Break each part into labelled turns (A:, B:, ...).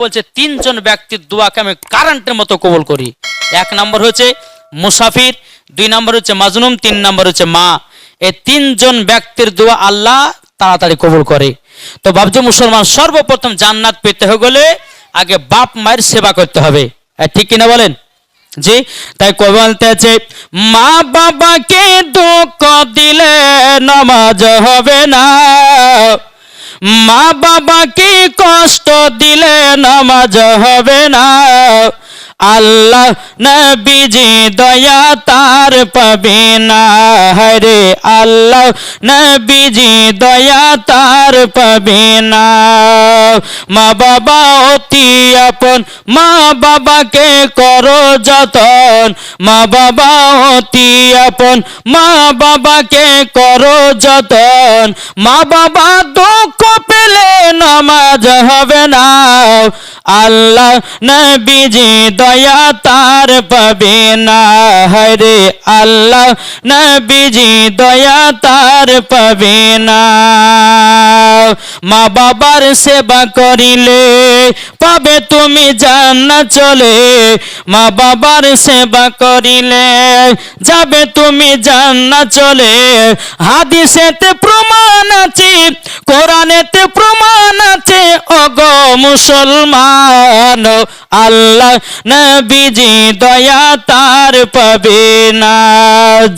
A: বলছে তিনজন ব্যক্তির দোয়াকে আমি কারেন্টের মতো কবুল করি। এক নম্বর হচ্ছে মুসাফির, দুই নম্বর হচ্ছে মাজনুম, তিন নম্বর হচ্ছে মা। এই তিনজন ব্যক্তির দোয়া আল্লাহ তাড়াতাড়ি কবুল করে। তো ভাবছো মুসলমান, সর্বপ্রথম জান্নাত পেতে হলে আগে বাপ মায়ের সেবা করতে হবে, ঠিক কিনা বলেন? জি, তাই কবি বলতে আছে, মা বাবাকে দুঃখ দিলে নামাজ হবে না, মা বাবাকে কষ্ট দিলে নামাজ হবে না, আল্লাহ নবীজি দয়া তার পাবে না, হরে আল্লাহ নবীজি দয়া তার পাবে না। মা বাবা অতি আপন, মা বাবাকে করো যতন, মা বাবা অতি আপন, মা বাবাকে করো যতন, মা বাবা দুঃখ পেলে নামাজ হবে না, আল্লাহ নবীজি দয়া তার পাবে না, হরে আল্লাহ নবীজি দয়া তার পাবে না। মা বাবার সেবা করিলে পাবে তুমি জান্নাত চলে, মা বাবার সেবা করিলে যাবে তুমি জান্নাত চলে। হাদিসেতে প্রমাণ আছে, কোরআনেতে প্রমাণ আছে, ওগো মুসলমান, আল্লাহ নবীজি দয়া তার পাবে না।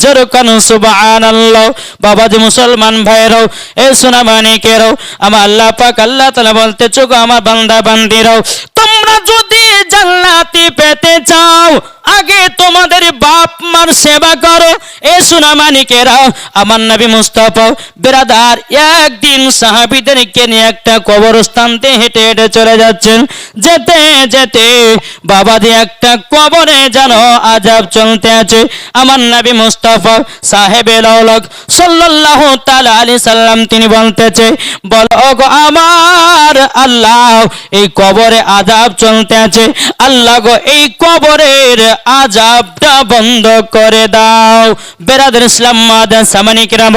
A: যেরকম সুবহানাল্লাহ। বাবাজি মুসলমান ভাইরাও, এ সোনা মানিকেরাও, আমার আল্লাহ পাক আল্লাহ তাআলা বলতে চোখো আমার বান্দা বান্দিরাও, তোমরা যদি জান্নাতি পেতে চাও আগে তোমাদের বাপ মার সেবা করো। এ সোনা মানিকেরাও, আমার নবী মুস্তাফা বিরাদার একদিন সাহাবীদেরকে নিয়ে একটা কবরস্থানতে হেঁটে হেঁটে চলে যাচ্ছেন। যেতে যেতে বাবাজি একটা কবরে যেন আযাব চলতে আছে। আমার নবী মুস্তাফা সাহেবে লাউলাক সাল্লাল্লাহু তাআলা আলাইহি সাল্লাম তিনি বলতেছে, বলো গো আমার আল্লাহ, এই কবরে আযাব চলতে আছে, আল্লাহ গো এই কবরের আযাবটা বন্ধ করে দাও। বেরাদর ইসলাম মাদান সামানি কিরাম,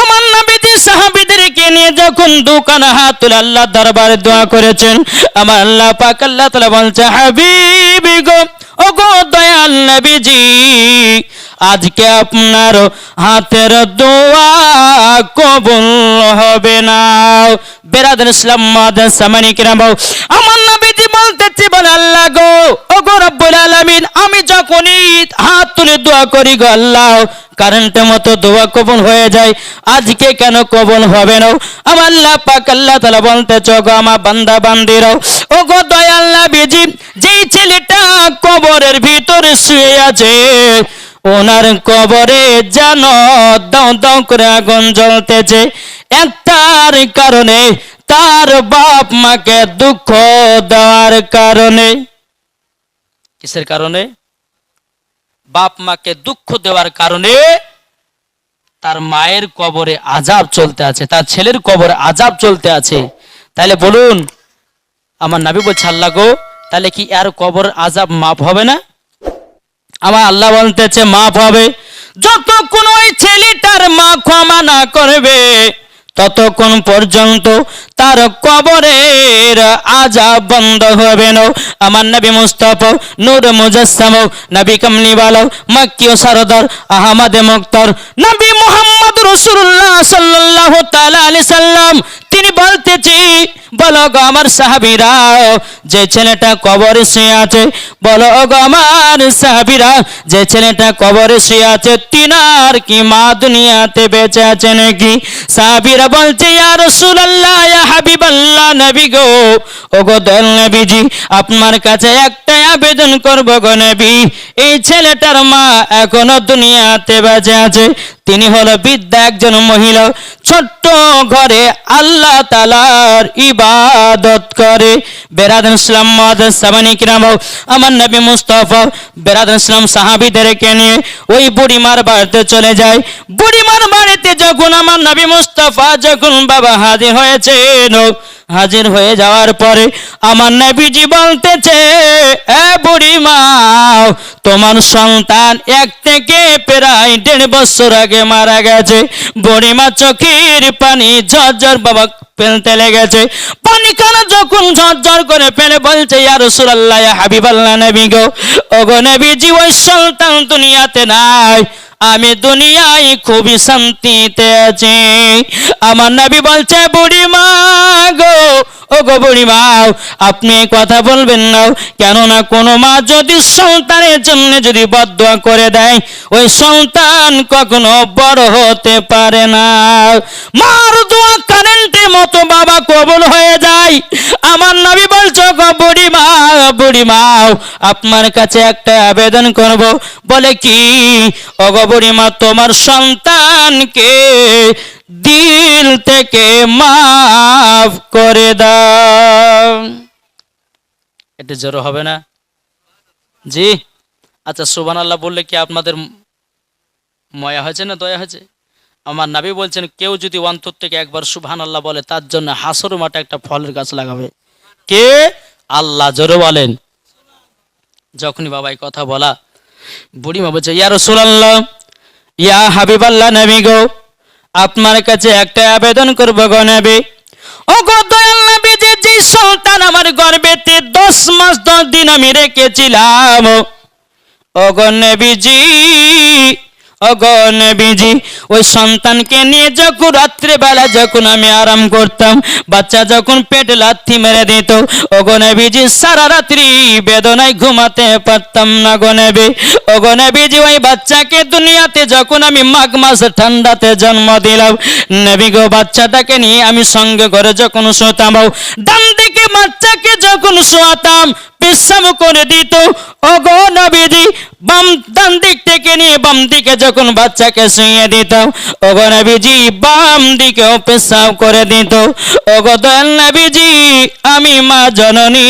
A: আমার নবীজি সাহাবীদেরকে নিয়ে যখন দোকান হাত তুলে আল্লাহ দরবারে দোয়া করেছেন, আমার আল্লাহ পাক আল্লাহ তাআলা বলছে, হাবিবি গো, ও গো দয়াল নবীজি, আজকে আপনার হাতের দোয়া কবুল হবে না। বেরাদর ইসলাম মাদান সামানি কিরাম, আমার নবীজি বলতেছে, বলে আল্লাহ গো, ও গো রব্বুল আলামিন, আমি যখনই হাত তুলে দোয়া করি গো আল্লাহ, কারেন্টের মতো দোয়া কবুল হয়ে যায়, আজকে কেন কবুল হবে না? আমার আল্লাহ পাক আল্লাহ তাআলা বলতেছে, গো আমার বান্দা বান্দিরাও, ও গো দয়াল নবীজি, যেই ছেলেটা কবরের ভিতরে শুয়ে আছে, ওনার কবরে যেন দাও দাও করে আগুন জ্বলতেছে, একটার কারণে, তার বাপ মাকে দুঃখ দেওয়ার কারণে। কিসের কারণে? বাপ মাকে দুঃখ দেওয়ার কারণে তার মায়ের কবরে আযাব চলতে আছে, তার ছেলের কবরে আযাব চলতে আছে। তাহলে বলুন, আমার নবী বলছে, আল্লাহ গো, তাহলে কি আর কবর আযাব মাফ হবে না? আমার আল্লাহ বলতেছে মাফ হবে। যতক্ষণ ওই ছেলেটার মা ক্ষমা না করবে ততক্ষণ পর্যন্ত তার কবরের আযাব বন্ধ হবে না। আমার নবী মুস্তাফা নূর মুজাসসাম, নবী কামলিওয়ালা, মক্কি ও সরদার, আহমদ মুক্তার, নবী মুহাম্মদ রাসূলুল্লাহ সাল্লাল্লাহু তাআলা আলাইহি সাল্লাম তিনি বলতেছি, বলো গো আমার সাহাবীরা, যে ছেলেটা কবরে শুয়ে আছে, বলো গো আমার সাহাবীরা, যে ছেলেটা কবরে শুয়ে আছে, তিনার কি মা দুনিয়াতে বেঁচে আছে নাকি? সাহাবীরা বলছে, ইয়া রাসূলুল্লাহ, ইয়া হাবিবাল্লাহ, নবী গো, ও গো দয়াল নবীজি, আপনার কাছে একটা আবেদন করব গো নবী, এই ছেলেটার মা এখনো দুনিয়াতে বেঁচে আছে, তিনি হলো বৃদ্ধা একজন মহিলা, ছোট্ট ঘরে আল্লাহ তাআলার ইবাদত করে। বেরাদর ইসলাম মাদান সামানি কিরাম, আমার নবী মুস্তাফা বেরাদর ইসলাম সাহাবীদেরকে নিয়ে ওই বুড়িমার বাড়িতে চলে যায়। বুড়িমার বাড়িতে যখন আমার নবী মুস্তাফা যখন বাবা হাজির হয়েছেন, হাজির হয়ে যাওয়ার পরে আমার নবীজি বলতেছে, এ বুড়ি মা, তোমার সন্তান 1 থেকে প্রায় 1.5 বছর আগে মারা গেছে। বুড়ি মা চোখের পানি ঝরঝর বাবা ফেলতে লেগেছে। পানি কানা যখন ঝরঝর করে ফেলে বলছে, ইয়া রাসূলুল্লাহ, ইয়া হাবিবাল্লাহ, নবী গো, ওগো নবীজি, ওই সন্তান দুনিয়াতে নাই, আমি দুনিয়ায় খুবই শান্তিতে আছি। আমার নবী বলছে, বুড়ি মা গো, ও গো বুড়ি মা, আপনি কথা বলবেন না। কেননা কোনো মা যদি সন্তানের জন্য যদি বদদোয়া করে দেয়, ওই সন্তান কখনো বড় হতে পারে না। মার দোয়া কারেন্টের মতো বাবা কবুল হয়ে যায়। আমার নবী বলছো, গো বুড়ি মা, বুড়ি মা, আপনার কাছে একটা আবেদন করব। বলে কি? ও গো বুড়ি মা, তোমার সন্তানকে দিল থেকে মাফ করে দাও। এটা জোর হবে না? জি। আচ্ছা, সুবহানাল্লাহ বললে কি আপনাদের ময়া হয়েছে না দয়া হয়েছে? আমার নবী বলছেন, কেউ যদি অন্তর থেকে একবার সুবহানাল্লাহ বলে, তার জন্য হাসর মাঠে একটা ফলের গাছ লাগাবে। কে? আল্লাহ। জোরে বলেন। যখনই বাবাই কথা বলা, বুড়িমা বলছে, ইয়া রাসূলুল্লাহ, ইয়া হাবিবাল্লাহ, নবী গো, আপনার কাছে একটা আবেদন করব গো নবী। ও গো দয়াল নবী, যে সন্তান আমার গর্ভেতে 10 মাস 10 দিন আমি রেখেছিলাম, ও গো নবীজি, ও গো নবীজি, ওই সন্তানকে নিয়ে যখন রাত্রেবেলা যখন আমি আরাম করতাম, বাচ্চা যখন পেটে লাথি মেরে দিত, ও গো নবীজি, সারা রাত্রি বেদনায় ঘুমাতে পারতাম না গো নবী। ও গো নবীজি, ওই বাচ্চাকে দুনিয়াতে যখন আমি মাঘ মাস ঠান্ডাতে জন্ম দিলাম, নবী গো, বাচ্চাটাকে নিয়ে আমি সঙ্গে করে যখন শোতাম, ডান দিকে বাচ্চাকে যখন শোয়াতাম, পেশাব করে দিত। ও গো নবীজি, ডান দিক থেকে নিয়ে বাম দিকে যখন বাচ্চাকে শুইয়ে দিত, ও গো নবীজি, বাম দিকেও পেশাব করে দিত। ও গো দয়াল নবীজি, আমি মা জননী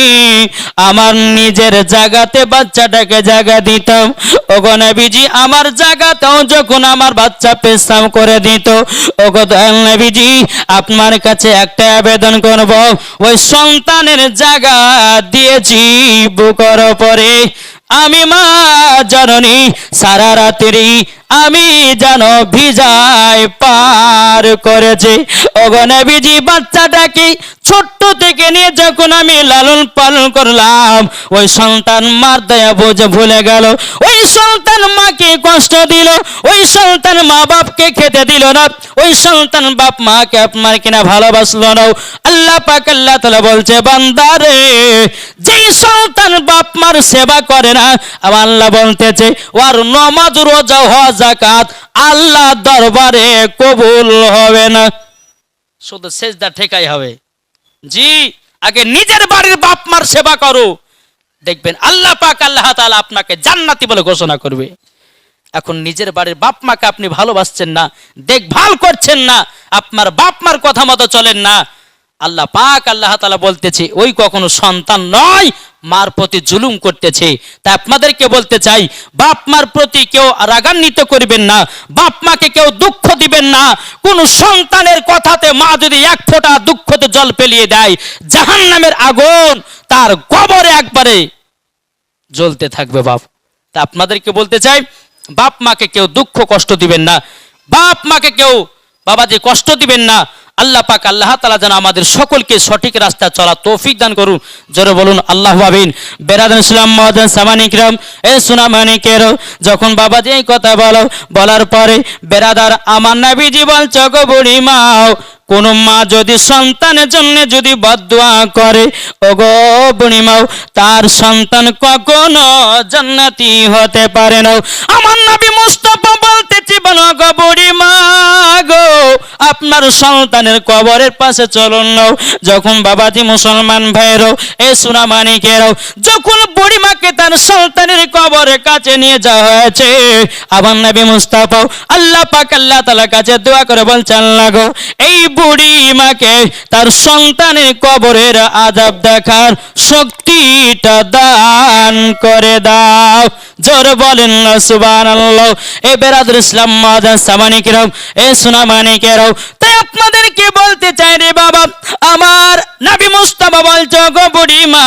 A: আমার নিজের জায়গাতে বাচ্চাটাকে জায়গা দিতাম। ও গো নবীজি, আমার জায়গাতেও যখন আমার বাচ্চা পেশাব করে দিত, ও গো দয়াল নবীজি, আপনার কাছে একটা আবেদন করব, ওই সন্তানের জায়গা দিয়েছি বুকের পরে, আমি মা জননী সারা রাত্রি আমি যেন ভিজায় পার করেছি। ও গো নবীজি, বাচ্চাটাকে ছোট্ট থেকে নিয়ে যখন আমি লালন পালন করলাম, ওই সন্তান মার দয়া বুঝে ভুলে গেল, ওই সন্তান মাকে কষ্ট দিল, ওই সন্তান মা বাপকে খেতে দিল না, ওই সন্তান বাপ মাকে আপনার কিনা ভালোবাসলো না। আল্লাহ পাক আল্লাহ তাআলা বলছে, বান্দারে, যেই সন্তান বাপ মার সেবা করে না, আমার আল্লাহ বলতেছে, ওর নামাজ রোজা হজ যাকাত আল্লাহ দরবারে কবুল হবে না, শুধু সেজদা ঠেকাই হবে। জি, আগে নিজের বাড়ির বাপ মার সেবা করো, দেখবেন আল্লাহ পাক আল্লাহ তাআলা আপনাকে জান্নাতি বলে ঘোষণা করবে। এখন নিজের বাড়ির বাপ মাকে আপনি ভালোবাসছেন না, দেখভাল করছেন না, আপনার বাপ মার কথা মতো চলেন না, আল্লাহ পাক আল্লাহ তাআলা বলতেছে, ওই কখনো সন্তান নয়, মার প্রতি জুলুম করতেছে। তাই আপনাদেরকে বলতে চাই, বাপ মার প্রতি কেউ রাগান্বিত করবেন না, বাপ মাকে কেউ দুঃখ দিবেন না। কোন সন্তানের কথাতে মা যদি 1 ফোঁটা দুঃখতে জল ফেলিয়ে দেয়, জাহান্নামের আগুন তার কবরে একবারে জ্বলতে থাকবে বাপ। তা আপনাদেরকে বলতে চাই, বাপ মাকে কেউ দুঃখ কষ্ট দিবেন না, বাপ মাকে কেউ বাবাজি কষ্ট দিবেন না। আল্লাহ পাক আল্লাহ তাআলা যেন আমাদের সকলকে সঠিক রাস্তা চলা তৌফিক দান করুন। জোরে বলুন আল্লাহু আমিন। বেরাদান ইসলাম মুআজ্জান সামানি কিরাম, এ সোনা মানিকেরো, যখন বাবাজি এই কথা বলার পরে বেরাদার আমার নবীজি বলছে, গো বুড়ি মা, কোন মা যদি সন্তানের জন্য যদি বদদোয়া করে, ও গো বুড়ি মা, তার সন্তান কখনো জান্নাতি হতে পারে না। আমার নবী মুস্তাফা বলতেছি, বলো গো বুড়ি মা গো, আপনার সন্তানের কবরের পাশে চলুন না। যখন বাবাজি মুসলমান ভাইয়েরও, এ সোনা মানিকেরও, যখন বুড়ি মাকে তার সন্তানের কবরের কাছে নিয়ে যাওয়া হয়েছে, আমার নবী মুস্তাফা আল্লাহ পাক আল্লাহ তাআলার কাছে দোয়া করে বলছেন, আল্লাহ গো, এই বুড়ি মাকে তার সন্তানের কবরের আযাব দেখার শক্তিটা দান করে দাও। জোর বলেন না সুবহানাল্লাহ। এ বেরাদুল ইসলাম মুআজ্জান সামানি কিরাম, এ সোনা মানিকেরও, তাই আপনাদেরকে বলতে চাই রে বাবা, আমার নবী মুস্তাফা বলছো গো বুড়ি মা,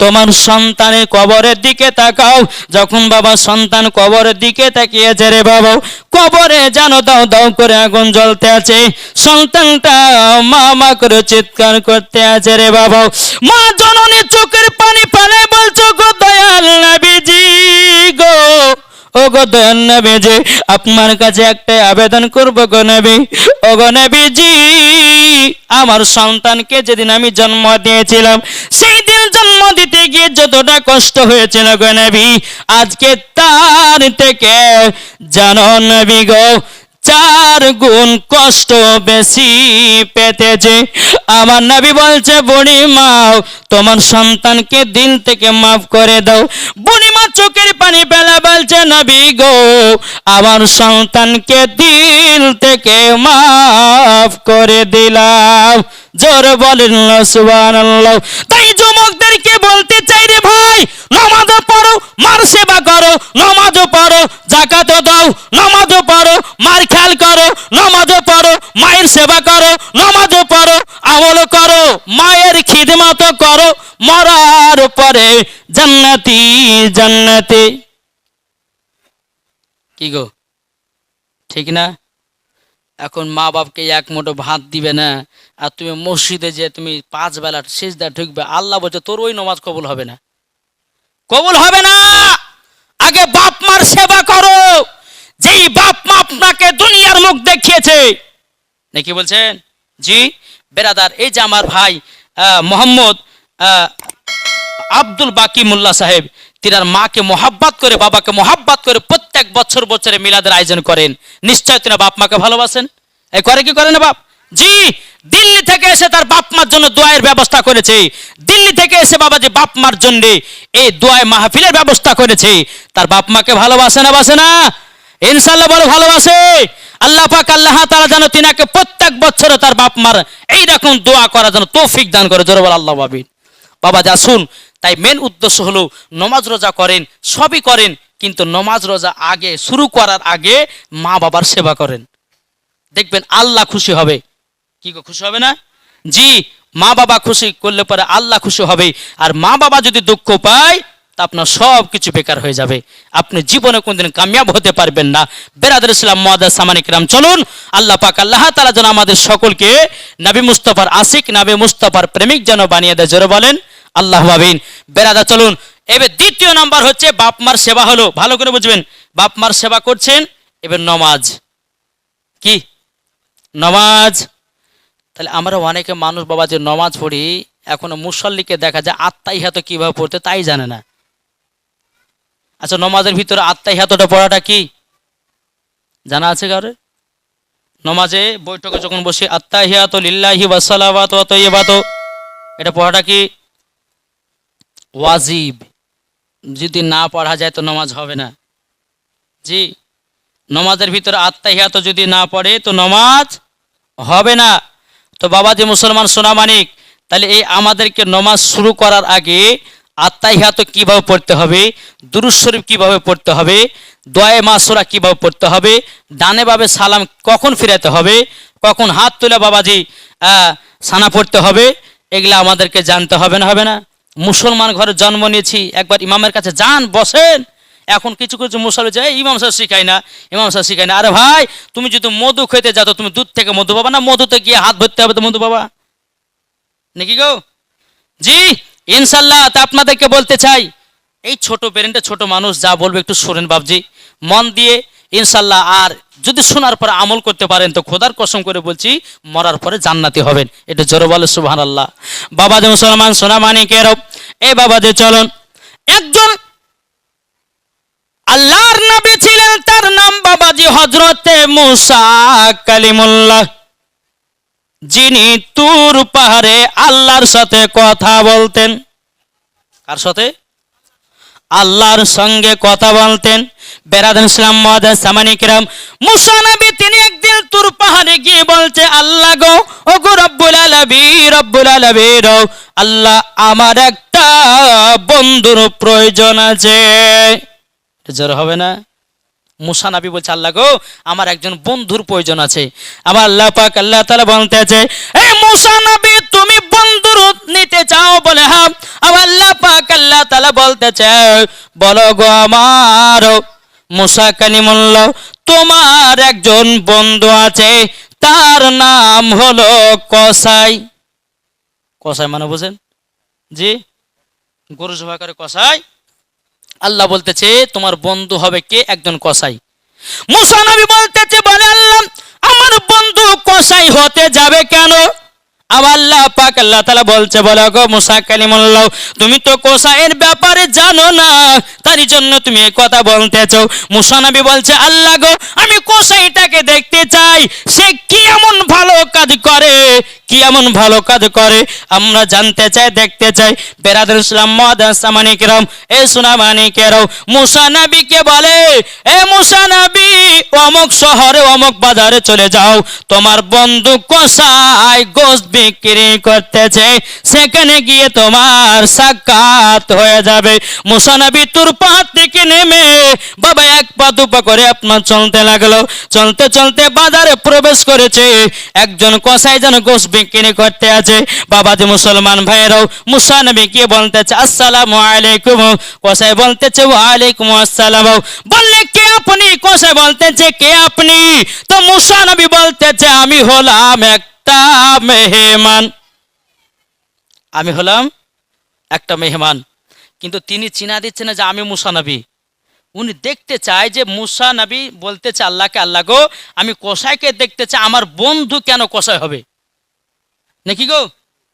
A: তোমার সন্তানের কবরের দিকে তাকাও। যখন বাবা সন্তান কবরের দিকে তাকিয়েছে রে বাবা, কবরে জানো দাও দাও করে আগুন জ্বলতে আছে। সন্তানটা মা মা করে চিৎকার করতে আছে রে বাবা। মা জননী চোখের পানি ফেলে বলছো গো দয়াল নবীজি গো, ও গো দয়াল নবীজি, আপনার কাছে একটা আবেদন করবো গো নবী। ও গো নবীজি, আমার সন্তানকে যেদিন আমি জন্ম দিয়েছিলাম, সেই দিন জন্ম দিতে গিয়ে যতটা কষ্ট হয়েছিল গো নবী, আজকে তার থেকে জানো নবী গো 4 গুণ কষ্ট বেশি পেতেছে। আমার নবী বলছে বুড়ি মা, তোমার সন্তানকে দিল থেকে মাফ করে দাও। বুড়ি মা চোখের পানি ফেলে বলছে নবী গো, আমার সন্তানকে দিল থেকে মাফ করে দিলাম। জোর বলেন সুবহানাল্লাহ। তাই যুবকদেরকে বলতে চাই রে ভাই, নামাজও পড়ো, মার সেবা করো, নামাজও পড়ো, যাকাতও দাও, নামাজও পড়ো, মার খেয়াল করো, নামাজও পড়ো, মায়ের সেবা করো, নামাজও পড়ো, আমল করো, মায়ের খিদমত করো, মরার পরে জান্নাতি জান্নাতি। কি গো, ঠিক না? এখন মা বাপকে এক মুঠো ভাত দিবে না, আর তুমি মসজিদে যে তুমি 5 বেলা সিজদা ঢুকবে, আল্লাহ বলছে তোর ওই নামাজ কবুল হবে না, কবুল হবে না। আগে বাপ মার সেবা করো, যেই বাপ মা আপনাকে দুনিয়ার মুখ দেখিয়েছে। নাকি বলছেন? জি বেরাদার, এই যে আমার ভাই মোহাম্মদ আব্দুল বাকি মোল্লা সাহেব, তিনার মাকে মোহাব্বত করে, বাবাকে মোহাব্বত করে প্রত্যেক বছর বছরে মিলাদের আয়োজন করেন। নিশ্চয় তিনি বাপ মাকে ভালোবাসেন। এই করে কি করে না বাপ? জি, দিল্লি থেকে এসে তার বাপ মার জন্য দোয়ার ব্যবস্থা করেছে। দিল্লি থেকে এসে বাবা যে বাপ মার জন্য এই দোয়ায় মাহফিলের ব্যবস্থা করেছে। তার বাপ মাকে ভালোবাসে না বাসে না? ইনশাআল্লাহ বলে ভালোবাসে। আল্লাহ পাক আল্লাহ তাআলা যেন তিনাকে প্রত্যেক বছরে তার বাপ মার এইরকম দোয়া করার জন্য তৌফিক দান করে। জোরে বল আল্লাহু আমিন। বাবা যা শুন, তাই মেন উদ্দেশ্য হলো নমাজ রোজা করেন, সবই করেন, কিন্তু নমাজ রোজা আগে শুরু করার আগে মা বাবার সেবা করেন, দেখবেন আল্লাহ খুশি হবে। কি গো, খুশি হবে না? জি, মা বাবা খুশি করলে পরে আল্লাহ খুশি হবে। আর মা বাবা যদি দুঃখ পায়, তা আপনার সব কিছু বেকার হয়ে যাবে, আপনি জীবনে কোনদিন কামিয়াব হতে পারবেন না। বেরাদর ইসলাম মুআজ্জাজ সামানী কিরাম, চলুন আল্লাহ পাক আল্লাহ তাআলা যেন আমাদের সকলকে নবী মুস্তাফার আশিক, নবী মুস্তাফার প্রেমিক যেন বানিয়ে দেয়। জোরে বলেন আল্লাহু আমিন। বেরাদর চলুন, এবার দ্বিতীয় নাম্বার হচ্ছে বাপ মার সেবা হলো, ভালো করে বুঝবেন। বাপ মার সেবা করছেন, এবার নমাজ। কি নমাজ? তাহলে আমরা অনেকে মানুষ বাবা যে নমাজ পড়ি, এখনো মুসল্লিকে দেখা যায় আত্মাহিয়াত কিভাবে পড়তে তাই জানে না। আচ্ছা, নমাজের ভিতরে আত্মাহিয়াতটা পড়াটা কি জানা আছে কারো? নমাজে বৈঠকে যখন বসে আত্তাহিয়াতু লিল্লাহি ওয়া সালাওয়াতু ওয়া তাইয়্যিবাতু, এটা পড়াটা কি ওয়াজিব। যদি না পড়া যায় তো নমাজ হবে না। জি, নমাজের ভিতরে আত্তাহিয়াতু যদি না পড়ে তো নমাজ হবে না। তো বাবা যে মুসলমান সোনা মানিক, তাহলে এই আমাদেরকে নমাজ শুরু করার আগে আত্তাহিয়াতু কিভাবে পড়তে হবে, দুরূদ শরীফ কিভাবে পড়তে হবে, দোয়ায়ে মাসুরা কিভাবে পড়তে হবে, ডানে বামে সালাম কখন ফিরাতে হবে, কখন হাত তুলে বাবাজি সানা পড়তে হবে, এগুলা আমাদেরকে জানতে হবে না? হবে না? মুসলমান ঘরে জন্ম নিয়েছি, একবার ইমামের কাছে যান, বসেন। এখন কিছু কিছু মুসলমান যায় ইমাম সাহেব শিখায় না, ইমাম সাহেব শিখায় না। আরে ভাই, তুমি যদি মধু খেতে যাও তো তুমি দুধ থেকে মধু পাবা না, মধুতে গিয়ে হাত ভরতে হবে তো মধু পাবা নাকি গো? জি ইনশাল্লাহ। তা আপনাদেরকে বলতে চাই, এই ছোট পেরেন্টে ছোট মানুষ যা বলবে একটু শোনেন বাবজি, মন দিয়ে ইনশাল্লাহ। আর যদি শোনার পরে আমল করতে পারেন তো খোদার কসম করে বলছি মরার পরে জান্নাতি হবেন। এটা জোরে বলে সুবহানাল্লাহ। বাবা যে মুসলমান সোনা মানিকের, এই বাবা যে চলুন, একজন আল্লাহর নবী ছিলেন, তার নাম বাবাজি হযরতে মুসা কালিমুল্লাহ, যিনি তুর পাহাড়ে আল্লাহর সাথে কথা বলতেন। কার সাথে? আল্লাহর সঙ্গে কথা বলতেন। বেরাদার ইসলাম মুআজ্জাজ সামানী কিরাম, মুসা নবী তিনি একদিন তুর পাহাড়ে গিয়ে বলছে, আল্লাহ গো, ও গো রব্বুল আলামিন, রব্বুল আলামিন, আল্লাহ আমার একটা বন্ধুর প্রয়োজন আছে। জোর হবে না? মুসা নবী বলছে, আল্লাহ গো, আমার একজন বন্ধুর প্রয়োজন আছে। আবার আল্লাহ পাক আল্লাহ তাআলা বলতেছে, এই মুসা নবী তুমি বন্ধুর নিতে চাও? বলে হ্যাঁ। আবার আল্লাহ পাক আল্লাহ তাআলা বলতেছে, বলো গো আমার মুসা কালিমুল্লাহ, তোমার একজন বন্ধু আছে, তার নাম হলো কসাই। কসাই মানে বুঝেন? জি, গরু জবাই করে কসাই। আল্লাহ বলতেছে তোমার বন্ধু হবে কে? একজন কসাই। মুসা নবী বলতেছে, বলে আল্লাহ আমার বন্ধু কসাই হতে যাবে কেন? আবার আল্লাহ পাক আল্লাহ তাআলা বলছে, বলো গো মুসা কালিমুল্লাহ, তুমি তো কসাইয়ের ব্যাপারে জানো না, তার জন্য তুমি এই কথা বলতেছো। মুসা নবী বলছে, আল্লাহ গো, আমি কসাইটাকে দেখতে চাই, সে কি এমন ভালো কাজ করে, কি এমন ভালো কাজ করে আমরা জানতে চাই, দেখতে চাই। বেরাদুল ইসলাম মুআদ্দাস সামানি কিরাম, এ সুনামানি কেরাম, মুসা নবীকে বলে, এ মুসা নবী, অমুক শহরে অমুক বাজারে চলে যাও, তোমার বন্ধু কসাই গোশত বিক্রি করতেছে, সেখানে গিয়ে তোমার সাক্ষাৎ হয়ে যাবে। মুসা নবী তুর পাহাড় থেকে নেমে বাবা এক পা দুপা করে আপনার চলতে লাগলো। চলতে চলতে বাজারে প্রবেশ করেছে, একজন কসাই যেন গোশত বিক্রি করতে আছে। বাবাজি মুসলমান ভাইরাও, মুসা নবী কি বলতেছে, আসসালামু আলাইকুম। কসাই বলতেছে, ওয়ালাইকুম আসসালাম। বললে কে আপনি? কসাই বলতেছে, কে আপনি? তো মুসা নবী বলতেছে, আমি হলাম একটা মেহমান, আমি হলাম একটা মেহমান। কিন্তু তিনি চিনা দিচ্ছে না যে আমি মুসা নবী। উনি দেখতে চায় যে মুসা নবী বলতেছে আল্লাহকে, আল্লাহ গো, আমি কসাইকে দেখতে চাই, আমার বন্ধু কেন কসাই হবে নাকি গো?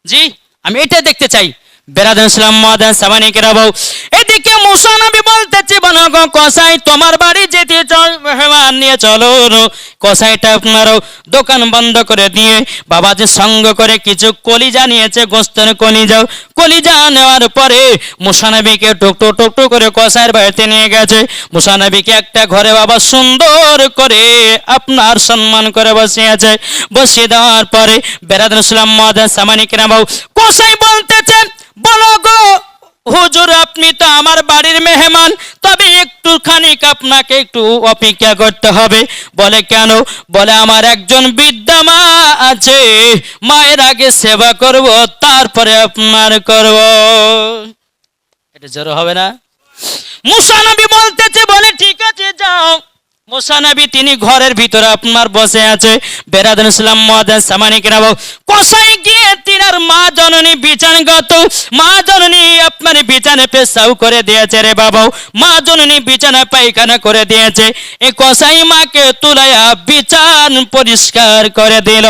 A: জি, আমি এটা দেখতে চাই। বেরাদুল ইসলাম মুআদ্দাস সামানি কিরাম, এদিকে মুসা নবী বলতেছে, বলো গো কসাই, তোমার বাড়ি যেতে চাই, মেহমান নিয়ে চলো। কসাইটা আপনারও দোকান বন্ধ করে দিয়ে বাবাজি সঙ্গ করে কিছু কলিজা নিয়েছে, গোস্তের কলিজা। কলিজা নেওয়ার পরে মুসা নবীকে টুকটু টুকটু করে কসাইয়ের বাড়িতে নিয়ে গেছে। মুসা নবীকে একটা ঘরে বাবা সুন্দর করে আপনার সম্মান করে বসিয়েছে। বসিয়ে দেওয়ার পরে বেরাদুল ইসলাম মুআদ্দাস সামানি কিরাম, কসাই বলতেছে, বলো গো হুজুর, আপনি তো আমার বাড়ির মেহমান, তবে একটু খানিক আপনাকে একটু অপেক্ষা করতে হবে। বলে কেন? বলে আমার একজন বৃদ্ধা মা আছে, মায়ের আগে সেবা করব, তারপরে আপনার করব। এটা জোর হবে না? মুসা নবী বলতেছে, বলে ঠিক আছে যাও। মুসা নবী তিনি ঘরের ভিতরে আপনার বসে আছে। বেরাদুল ইসলাম মুআদ্দাস সামানি কিরাম, কসাই গিয়ে তিনার মা জননী বিছানাগত, মা জননী আপনার বিছানে পেশাব করে দিয়েছে রে বাবা, মা জননী বিছানা পায়খানা করে দিয়েছে। এই কসাই মাকে তুলাইয়া বিছান পরিষ্কার করে দিল,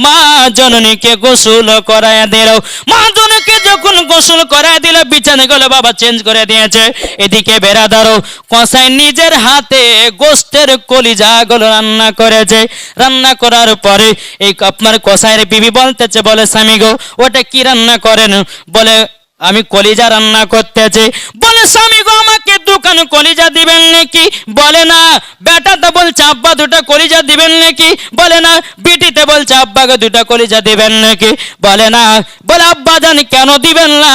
A: মা জননীকে গোসল করাইয়া দিল। মা জননীকে যখন গোসল করাই দিল, বিছানাগুলো বাবা চেঞ্জ করে দিয়েছে। এদিকে বেরাদারও কসাই নিজের হাতে গোস্তের কলিজাগুলো রান্না করেছে। রান্না করার পরে এই আপনার কসাইয়ের বিবি বলতেছে, বলে স্বামী গো, ওটা কি রান্না করেন? বলে আমি কলিজা রান্না করতেছি। বলে স্বামী গো, আমাকে দুখান কলিজা দিবেন নাকি? বলে না। বেটাতে বলছে, আব্বা দুটা কলিজা দিবেন নাকি? বলে না। বিটিতে বলছে, আব্বাকে দুটা কলিজা দিবেন নাকি? বলে না। বলে আব্বা জান কেন দিবেন না?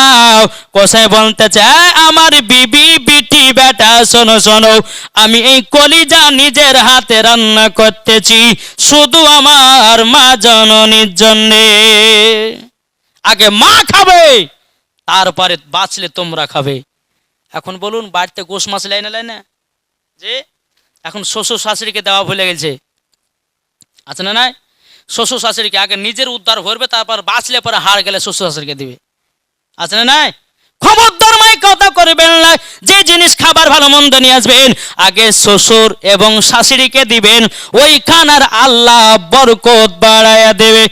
A: কসাই বলতেছে, আমার বিবি, বিটি, বেটা, শোনো শোনো, আমি এই কলিজা নিজের হাতে রান্না করতেছি শুধু আমার মা জননীর জন্যে। আগে মা খাবে, তারপরে বাঁচলে তোমরা খাবে। এখন বলুন, বাড়িতে গোশ মাছ লাইনে লাইনে যে এখন শ্বশুর শাশুড়িকে দেওয়া ভুলে গেছে, আছে না? নাই, শ্বশুর শাশুড়িকে আগে নিজের উদ্ধার করবে, তারপর বাঁচলে পরে হার গেলে শ্বশুর শাশুড়িকে দিবে, আছে না? নাই, খবরদার মাই কথা করবেন না। যে জিনিস খাবার ভালো মন্দ নিয়ে আসবেন, আগে শ্বশুর এবং শাশুড়িকে দিবেন, ওই খানার আল্লাহ বরকত বাড়াইয়া দেবে।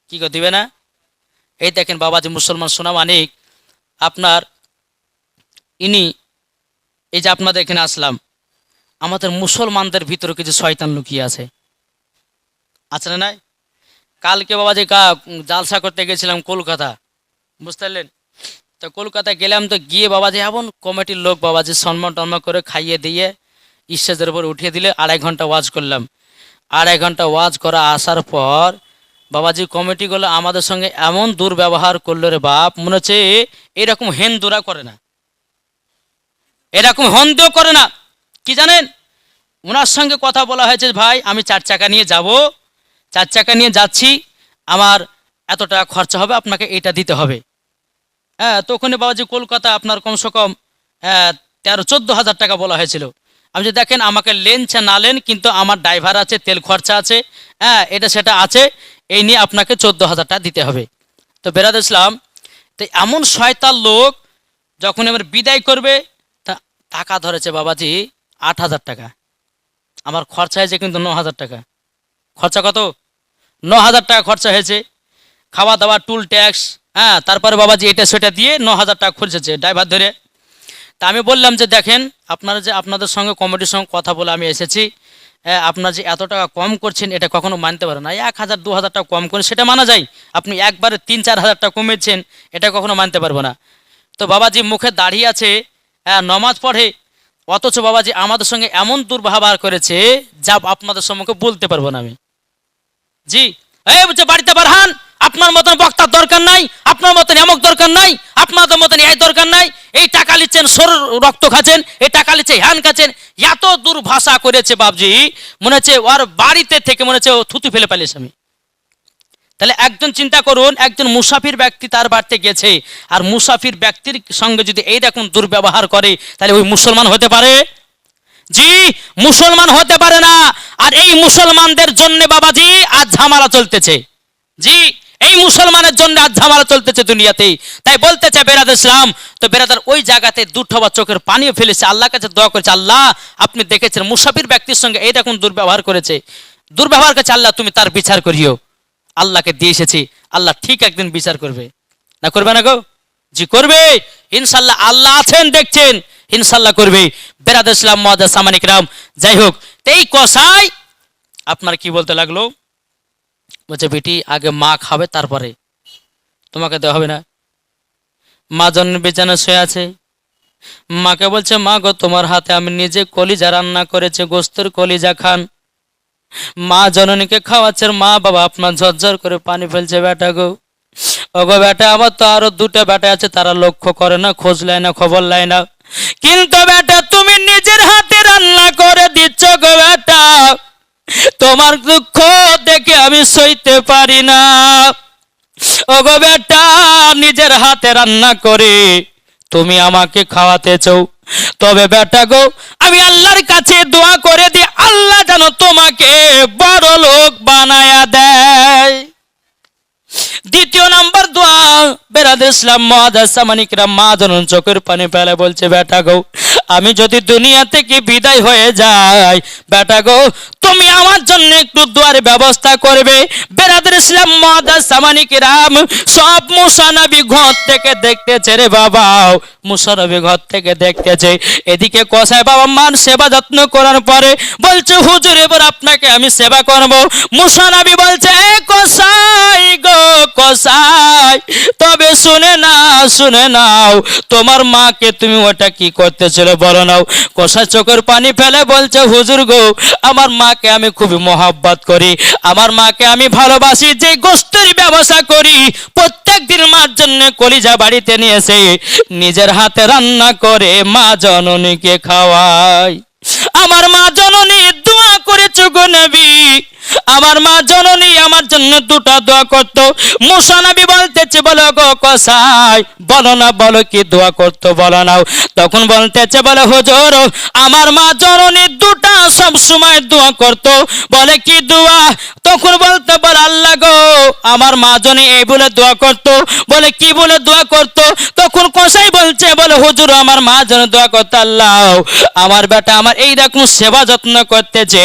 A: কি করে দিবে না? এই দেখেন বাবাজি মুসলমান সোনা মানিক, আপনার ইনি এই যে আপনাদের এখানে আসলাম, আমাদের মুসলমানদের ভিতরে কিছু শয়তান লুকিয়ে আছে, আছে না? নাই, কালকে বাবাজি জালসা করতে গেছিলাম কলকাতা, বুঝতে পারলেন? তো কলকাতায় গেলাম, তো গিয়ে বাবাজি এমন কমিটির লোক বাবাজি সম্মান টম্মান করে খাইয়ে দিয়ে স্টেজের উপর উঠিয়ে দিলে। 2.5 ঘন্টা ওয়াজ করলাম। 2.5 ঘন্টা ওয়াজ করা আসার পর বাবাজি কমিটিগুলো আমাদের সঙ্গে এমন দুর্ব্যবহার করলো রে বাপ, মনে হচ্ছে এরকম হিন্দুরা করে না, এরকম হিন্দুও করে না। কি জানেন, ওনার সঙ্গে কথা বলা হয়েছে, ভাই আমি 4 চাকা নিয়ে যাব, 4 চাকা নিয়ে যাচ্ছি, আমার এত টাকা খরচা হবে, আপনাকে এটা দিতে হবে। হ্যাঁ, তখনই বাবাজি কলকাতা আপনার কমসে কম 13-14 হাজার টাকা বলা হয়েছিল। আমি যে দেখেন, আমাকে লেন চা না লেন, কিন্তু আমার ড্রাইভার আছে, তেল খরচা আছে, হ্যাঁ এটা সেটা আছে, এই নিয়ে আপনাকে 14,000 টাকা দিতে হবে। তো বেরাদ ইসলাম, তো এমন শয়তান লোক যখন এবার বিদায় করবে, টাকা ধরেছে বাবাজি 8,000 টাকা, আমার খরচা হয়েছে কিন্তু 9,000 টাকা। খরচা কত? 9,000 টাকা খরচা হয়েছে, খাওয়া দাওয়া, টুল ট্যাক্স, হ্যাঁ তারপরে বাবাজি এটা সেটা দিয়ে 9,000 টাকা খরচেছে ড্রাইভার ধরে। তা আমি বললাম যে দেখেন, আপনারা যে আপনাদের সঙ্গে কমিটির সঙ্গে কথা বলে আমি এসেছি, আপনারা যে এত টাকা কম করছেন এটা কখনো মানতে পারে না। 1,000-2,000 টাকা কম করেন সেটা মানা যায়, আপনি একবারে 3-4 হাজার টাকা কমেছেন এটা কখনো মানতে পারবো না। তো বাবাজি মুখে দাঁড়িয়ে আছে, নমাজ পড়ে, অথচ বাবাজি আমাদের সঙ্গে এমন দুর্ব্যবহার করেছে যা আপনাদের সম্মুখে বলতে পারবো না আমি। জি, এই বলছে বাড়িতে বারহান, আপনার মতন বক্তার দরকার নাই, আপনার মতন এমক দরকার নাই, আপনাদের মতন এই দরকার নাই, এই টাকা নিচ্ছেন, সর রক্ত খাচ্ছেন, এই টাকা নিচ্ছে হ্যান খাচ্ছেন, এত দুর্ভাষা করেছে বাবজি, মনে হচ্ছে ওর বাড়িতে থেকে মনে হচ্ছে ও থুতু ফেলে পালিয়েছে আমি। তাহলে একজন চিন্তা করুন, একজন মুসাফির ব্যক্তি তার বাড়িতে গেছে, আর মুসাফির ব্যক্তির সঙ্গে যদি এইরকম দুর্ব্যবহার করে, তাহলে ওই মুসলমান হতে পারে? জি, মুসলমান হতে পারে না। আর এই মুসলমানদের জন্য বাবাজি আজ ঝামেলা চলতেছে। জি, এই মুসলমানের জন্য আজ ঝামেলা চলতেছে দুনিয়াতেই। তাই বলতে চাই বেরাদ ইসলাম, তো বেরাদার ওই জায়গাতে দুঠবা চোখের পানিও ফেলেছে, আল্লাহর কাছে দোয়া করেছে, আল্লাহ আপনি দেখেছেন মুসাফির ব্যক্তির সঙ্গে এইরকম দুর্ব্যবহার করেছে, দুর্ব্যবহার করেছে, আল্লাহ তুমি তার বিচার করিও। আল্লাহকে দিয়ে এসেছি, আল্লাহ ঠিক একদিন বিচার করবে, না করবে না গো? জি করবে ইনশাল্লাহ, আল্লাহ আছেন দেখছেন, ইনশাল্লাহ করবে। বেরাদ ইসলাম মুআজ্জাজ সামানিক রাম, যাই হোক, এই কসাই আপনার কি বলতে লাগলো, বলছে বেটি আগে মা খাবে তারপরে তোমাকে দেওয়া হবে না। মা জন্য বিছানা শুয়ে আছে, মাকে বলছে মা গো তোমার হাতে আমি নিজে কলিজা রান্না করেছে, গোস্তের কলিজা খান। মা জননীকে খাওয়াচ্ছে, মা বাবা আপনার ঝরঝর করে পানি ফেলছে, বেটা গো ওগো বেটা, আমার তো আরো 2টা বেটা আছে, তারা লক্ষ্য করে না, খোঁজ লাই না, খবর লাই না, কিন্তু বেটা তুমি নিজের হাতে রান্না করে দিচ্ছ গো বেটা, তোমার দুঃখ দেখে আমি সইতে পারি না। ওগো বেটা, নিজের হাতে রান্না করে তুমি আমাকে খাওয়াতে চাও, তবে বেটা গো আমি আল্লাহর কাছে দোয়া করে দিই, আল্লাহ যেন তোমাকে বড় লোক বানায়া দেয়। দ্বিতীয় নাম্বার দোয়া, বেরাদ ইসলাম মুআজ্জাজ সামানিক রাম, মা জনন চোখের পানি ফেলে বলছে বেটা গো আমি যদি দুনিয়া থেকে বিদায় হয়ে যাই, বেটা গো তুমি আমার জন্য একটু দোয়ার ব্যবস্থা করবে। বেরাদ ইসলাম মুআজ্জাজ সামানিক রাম, সব মুসা নবী ঘর থেকে দেখতেছে রে বাবা, মুসা নবী ঘর থেকে দেখতেছে, এদিকে কসাই বাবা মার সেবা যত্ন করার পরে বলছে হুজুর এবার আপনাকে আমি সেবা করব। মুসা নবী বলছে এ কসাই গো কসাই, তবে শুনে নাও তোমার মাকে তুমি ওটা কি করতেছিল বলো নাও। কসাই চোখের পানি ফেলে বলছে হুজুর গো আমার মাকে আমি খুবই মহব্বত করি, আমার মাকে আমি ভালোবাসি, যে গোস্তের ব্যবসা করি প্রত্যেক দিন মার জন্য কলিজা বাড়িতে নিয়ে এসে নিজের হাতে রান্না করে মা জননীকে খাওয়াই। আমার মা জননী দোয়া করেছে গো নবী, আমার মা জননী আমার জন্য 2টা দোয়া করতো। মুসা নবী বলতেছে বলো গো কসাই বলো না, বলো কি দোয়া করতো বলো নাও। তখন বলতেছে বলে হুজুর আমার মা জননী 2টা সব সময় দোয়া করতো, বলে কি দোয়া? তখন বলতে বলে আল্লাহ গো আমার মা জননী এই বলে দোয়া করতো, বলে কি বলে দোয়া করতো? তখন কসাই বলছে বলে হুজুর আমার মা জননী দোয়া করতো, আল্লাহ আমার বেটা আমার এইরকম সেবা যত্ন করতেছে,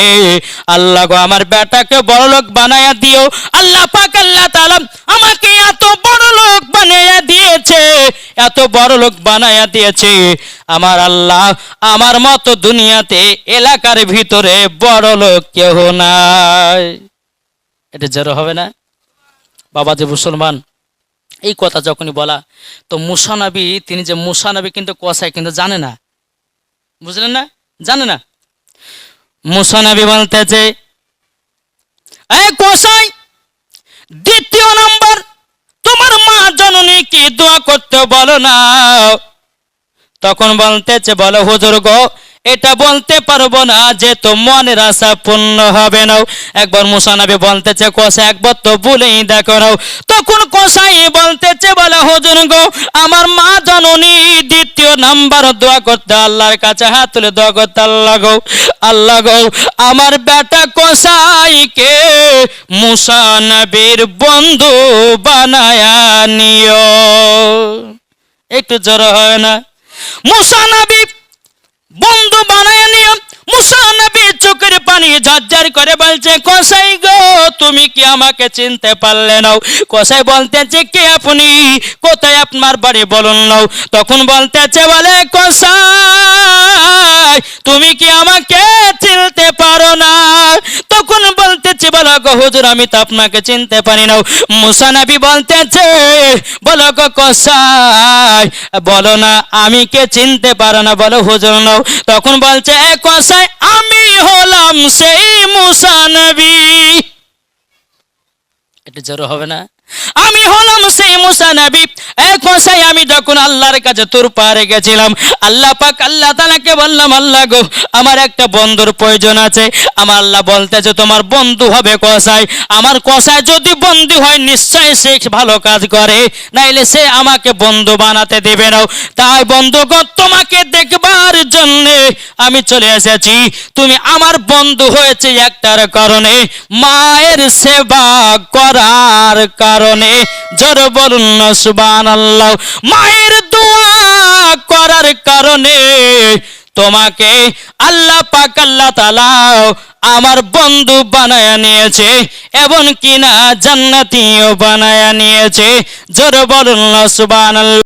A: আল্লাহ গো আমার বেটাকে বড় লোক বানায়া দিও। আল্লাহ পাক আল্লাহ তাআলা আমাকে এত বড় লোক বানায়া দিয়েছে, এত বড় লোক বানায়া দিয়েছে আমার আল্লাহ, আমার মতো দুনিয়াতে এলাকার ভিতরে বড় লোক কেউ নাই। এটা জড়ো হবে না বাবা যে মুসলমান? এই কথা যখনই বলা, তো মুসা নবী তিনি যে মুসা নবী কিন্তু কসাই কিন্তু জানে না, বুঝলেন না, জানে না। মুসা নবী বলতেছে এই কসাই, দ্বিতীয় নাম্বার তোমার মা জননী কি দোয়া করতে বলো না। তখন বলতেছে বলো হুজুর গো এটা বলতে পারবো না যে তো মনের আশা পূর্ণ হবে না। একবার মুসা নবী বলতেছে কসাই একবার তো বলেই দেখো নাও। তখন কসাই বলতেছে বলে হুজুর গো আমার মা জননী দ্বিতীয় নাম্বার দোয়া করতে আল্লাহর কাছে হাত তুলে দোয়া করতে আল্লাহ গো আল্লাহ গো আমার বেটা কসাইকে মুসা নবীর বন্ধু বানায়া নিও। একটু জোর হয় না? মুসা নবী বন্ধু বানায় নিয়ম। মুসা নবী চোখের পানি ঝরঝর করে বলছে কসাই গো তুমি কি আমাকে চিনতে পারলে নাও? কসাই বলতেছে কে আপনি, কোথায় আপনার বাড়ি বলুন নাও। তখন বলতেছে বলে কসাই তুমি কি আমাকে চিনতে পারো না? তখন বলতেছে বলো গো হুজুর আমি তো আপনাকে চিনতে পারি না। মুসা নবী বলতেছে বলো গো কসাই বলো না আমি কে চিনতে পারো না, বলো হুজুর নাও। তখন বলছে এ কসাই আমি হলাম সেই মুসা নবী। এটা জোর হবে না? আমি হলাম সেই মুসা নবী। এক কসাই আমি যখন আল্লাহর কাছে তোর পারে গেছিলাম আল্লাহ পাক আল্লাহ তাআলাকে বললাম আল্লাহ গো আমার একটা বন্ধুর প্রয়োজন আছে। আমার আল্লাহ বলতেছে তোমার বন্ধু হবে কসাই। আমার কসাই যদি বন্ধু হয় নিশ্চয়ই সে ভালো কাজ করে, নাইলে সে আমাকে বন্ধু বানাতে দেবে না। তাই বন্ধুগণ তোমাকে দেখবার জন্য আমি চলে এসেছি। তুমি আমার বন্ধু হয়েছে একটার কারণে, মায়ের সেবা করার কারণে। জোরে বলুন না সুবহানাল্লাহ। মায়ের দোয়া করার কারণে তোমাকে আল্লাহ পাক আল্লাহ তাআলা আমার বন্ধু বানায়া নিয়েছে, এবং কিনা জান্নাতীও বানায়া নিয়েছে। জোরে বলুন না সুবহানাল্লাহ।